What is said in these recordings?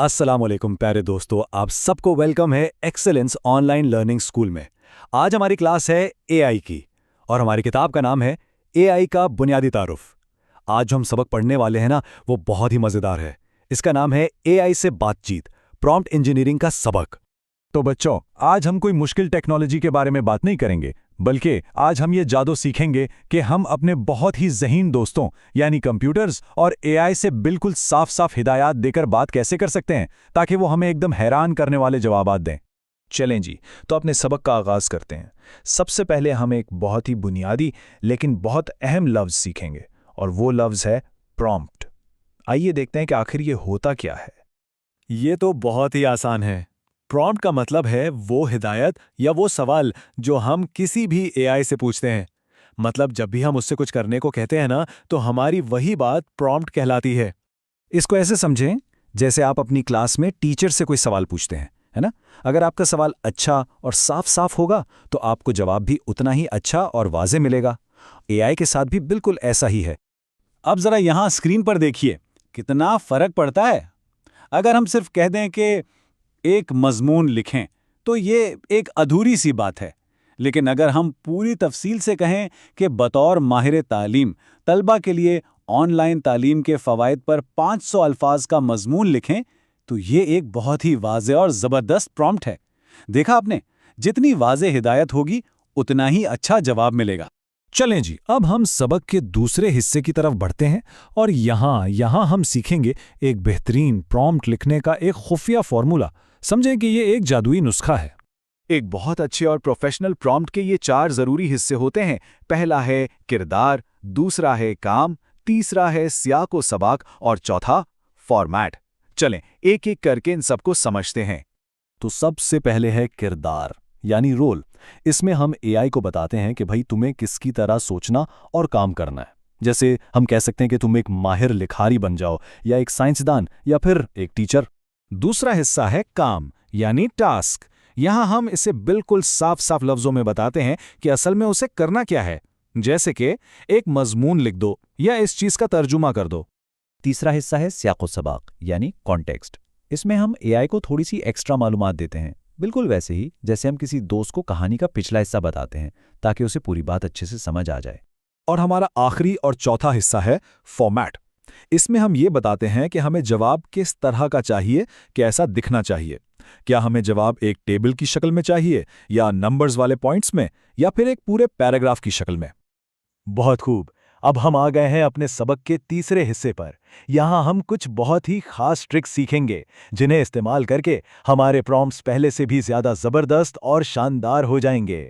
अस्सलाम वालेकुम प्यारे दोस्तों, आप सबको वेलकम है एक्सेलेंस ऑनलाइन लर्निंग स्कूल में। आज हमारी क्लास है एआई की और हमारी किताब का नाम है एआई का बुनियादी तारुफ। आज जो हम सबक पढ़ने वाले हैं ना, वो बहुत ही मज़ेदार है। इसका नाम है एआई से बातचीत, प्रॉम्प्ट इंजीनियरिंग का सबक। तो बच्चों, आज हम कोई मुश्किल टेक्नोलॉजी के बारे में बात नहीं करेंगे, बल्कि आज हम ये जादू सीखेंगे कि हम अपने बहुत ही ज़हीन दोस्तों यानी कंप्यूटर्स और एआई से बिल्कुल साफ साफ हिदायत देकर बात कैसे कर सकते हैं ताकि वो हमें एकदम हैरान करने वाले जवाबात दें। चलें जी, तो अपने सबक का आगाज़ करते हैं। सबसे पहले हम एक बहुत ही बुनियादी लेकिन बहुत अहम लफ्ज़ सीखेंगे और वो लफ्ज़ है प्रॉम्प्ट। आइए देखते हैं कि आखिर ये होता क्या है। ये तो बहुत ही आसान है। प्रॉम्प्ट का मतलब है वो हिदायत या वो सवाल जो हम किसी भी एआई से पूछते हैं। मतलब जब भी हम उससे कुछ करने को कहते हैं ना, तो हमारी वही बात प्रॉम्प्ट कहलाती है। इसको ऐसे समझें जैसे आप अपनी क्लास में टीचर से कोई सवाल पूछते हैं, है ना। अगर आपका सवाल अच्छा और साफ साफ होगा तो आपको जवाब भी उतना ही अच्छा और वाज़े मिलेगा। एआई के साथ भी बिल्कुल ऐसा ही है। अब जरा यहां स्क्रीन पर देखिए, कितना फर्क पड़ता है। अगर हम सिर्फ कह दें कि एक मजमून लिखें, तो ये एक अधूरी सी बात है। लेकिन अगर हम पूरी तफसील से कहें कि बतौर माहिर तालीम तलबा के लिए ऑनलाइन तालीम के फ़वाइद पर 500 अल्फाज का मजमून लिखें, तो ये एक बहुत ही वाज़े और ज़बरदस्त प्रॉम्प्ट है। देखा आपने, जितनी वाज़े हिदायत होगी उतना ही अच्छा जवाब मिलेगा। चलें जी, अब हम सबक के दूसरे हिस्से की तरफ बढ़ते हैं और यहाँ हम सीखेंगे एक बेहतरीन प्रॉम्प्ट लिखने का एक खुफिया फॉर्मूला। समझें कि ये एक जादुई नुस्खा है। एक बहुत अच्छे और प्रोफेशनल प्रॉम्प्ट के ये 4 ज़रूरी हिस्से होते हैं। पहला है किरदार, दूसरा है काम, तीसरा है सियाक व सबाक और चौथा फॉर्मेट। चलें एक एक करके इन सबको समझते हैं। तो सबसे पहले है किरदार यानी रोल। इसमें हम एआई को बताते हैं कि भाई तुम्हें किसकी तरह सोचना और काम करना है। जैसे हम कह सकते हैं कि तुम एक माहिर लिखारी बन जाओ, या एक साइंसदान, या फिर एक टीचर। दूसरा हिस्सा है काम यानी टास्क। यहां हम इसे बिल्कुल साफ साफ लफ्जों में बताते हैं कि असल में उसे करना क्या है। जैसे कि एक मजमून लिख दो या इस चीज का तर्जुमा कर दो। तीसरा हिस्सा है सियाक़ व सबाक़ यानी कॉन्टेक्स्ट। इसमें हम एआई को थोड़ी सी एक्स्ट्रा मालूमात देते हैं, बिल्कुल वैसे ही जैसे हम किसी दोस्त को कहानी का पिछला हिस्सा बताते हैं ताकि उसे पूरी बात अच्छे से समझ आ जाए। और हमारा आखिरी और चौथा हिस्सा है फॉर्मेट। इसमें हम ये बताते हैं कि हमें जवाब किस तरह का चाहिए, कैसा दिखना चाहिए। क्या हमें जवाब एक टेबल की शक्ल में चाहिए, या नंबर्स वाले पॉइंट्स में, या फिर एक पूरे पैराग्राफ की शक्ल में। बहुत खूब। अब हम आ गए हैं अपने सबक के तीसरे हिस्से पर। यहाँ हम कुछ बहुत ही खास ट्रिक्स सीखेंगे जिन्हें इस्तेमाल करके हमारे प्रॉम्प्ट्स पहले से भी ज्यादा जबरदस्त और शानदार हो जाएंगे।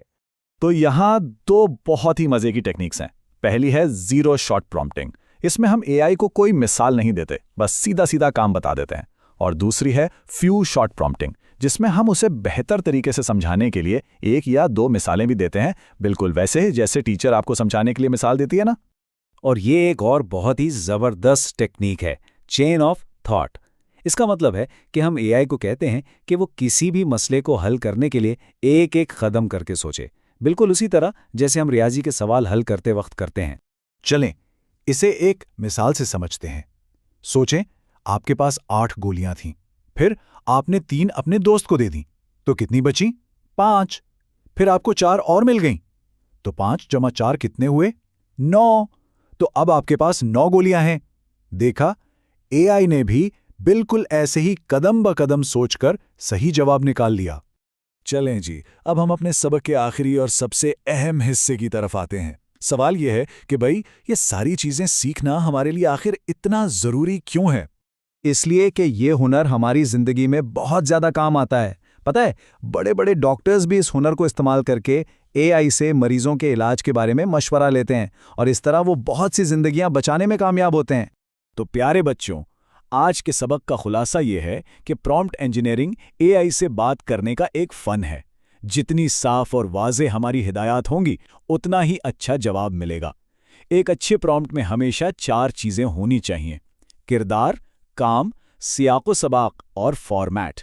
तो यहाँ 2 बहुत ही मजे की टेक्निक्स हैं। पहली है जीरो शॉट प्रॉम्प्टिंग। इसमें हम एआई को कोई मिसाल नहीं देते, बस सीधा सीधा काम बता देते हैं। और दूसरी है फ्यू शॉट प्रॉम्प्टिंग, जिसमें हम उसे बेहतर तरीके से समझाने के लिए 1 या 2 मिसालें भी देते हैं, बिल्कुल वैसे ही जैसे टीचर आपको समझाने के लिए मिसाल देती है ना। और ये एक और बहुत ही जबरदस्त टेक्निक है, चेन ऑफ थॉट। इसका मतलब है कि हम एआई को कहते हैं कि वो किसी भी मसले को हल करने के लिए एक एक कदम करके सोचे, बिल्कुल उसी तरह जैसे हम रियाजी के सवाल हल करते वक्त करते हैं। चलें इसे एक मिसाल से समझते हैं। सोचें, आपके पास 8 गोलियां थीं, फिर आपने 3 अपने दोस्त को दे दी, तो कितनी बची? 5। फिर आपको 4 और मिल गईं, तो 5 जमा 4 कितने हुए? 9। तो अब आपके पास 9 गोलियां हैं। देखा, एआई ने भी बिल्कुल ऐसे ही कदम ब कदम सोचकर सही जवाब निकाल लिया। चलें जी, अब हम अपने सबक के आखिरी और सबसे अहम हिस्से की तरफ आते हैं। सवाल यह है कि भाई, ये सारी चीजें सीखना हमारे लिए आखिर इतना जरूरी क्यों है? इसलिए कि ये हुनर हमारी जिंदगी में बहुत ज्यादा काम आता है। पता है, बड़े बड़े डॉक्टर्स भी इस हुनर को इस्तेमाल करके एआई से मरीजों के इलाज के बारे में मशवरा लेते हैं और इस तरह वो बहुत सी जिंदगियां बचाने में कामयाब होते हैं। तो प्यारे बच्चों, आज के सबक का खुलासा ये है कि प्रॉम्प्ट इंजीनियरिंग एआई से बात करने का एक फन है। जितनी साफ और वाज़े हमारी हिदायत होंगी, उतना ही अच्छा जवाब मिलेगा। एक अच्छे प्रॉम्प्ट में हमेशा 4 चीज़ें होनी चाहिए: किरदार, काम, सियाक़ व सबाक़ और फॉर्मेट।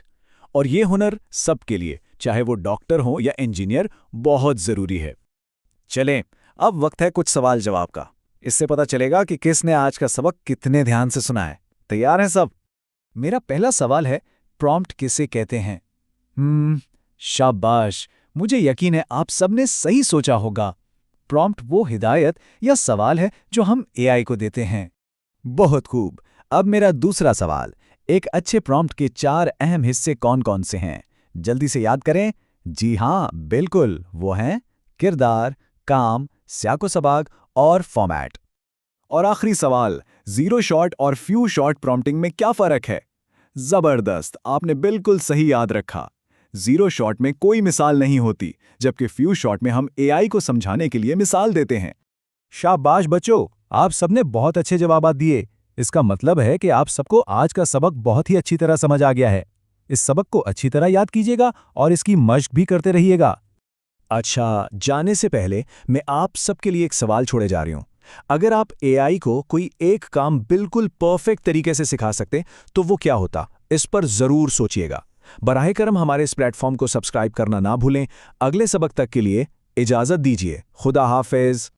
और ये हुनर सबके लिए, चाहे वो डॉक्टर हो या इंजीनियर, बहुत ज़रूरी है। चलें, अब वक्त है कुछ सवाल जवाब का। इससे पता चलेगा कि किसने आज का सबक कितने ध्यान से सुना है। तैयार हैं सब? मेरा पहला सवाल है, प्रॉम्प्ट किसे कहते हैं? शाबाश, मुझे यकीन है आप सबने सही सोचा होगा। प्रॉम्प्ट वो हिदायत या सवाल है जो हम एआई को देते हैं। बहुत खूब। अब मेरा दूसरा सवाल, एक अच्छे प्रॉम्प्ट के 4 अहम हिस्से कौन-कौन से हैं? जल्दी से याद करें। जी हाँ, बिल्कुल, वो हैं किरदार, काम, स्याको-सबाक और फॉर्मेट। और आखिरी सवाल, जीरो शॉट और फ्यू शॉट प्रॉम्प्टिंग में क्या फर्क है? जबरदस्त, आपने बिल्कुल सही याद रखा। जीरो शॉट में कोई मिसाल नहीं होती, जबकि फ्यू शॉट में हम एआई को समझाने के लिए मिसाल देते हैं। शाबाश बच्चों, आप सबने बहुत अच्छे जवाब दिए। इसका मतलब है कि आप सबको आज का सबक बहुत ही अच्छी तरह समझ आ गया है। इस सबक को अच्छी तरह याद कीजिएगा और इसकी मश्क भी करते रहिएगा। अच्छा, जाने से पहले मैं आप सबके लिए एक सवाल छोड़े जा रही हूं। अगर आप एआई को कोई एक काम बिल्कुल परफेक्ट तरीके से सिखा सकते तो वो क्या होता? इस पर जरूर सोचिएगा। बराहे करम हमारे इस प्लेटफॉर्म को सब्सक्राइब करना ना भूलें। अगले सबक तक के लिए इजाजत दीजिए। खुदा हाफिज।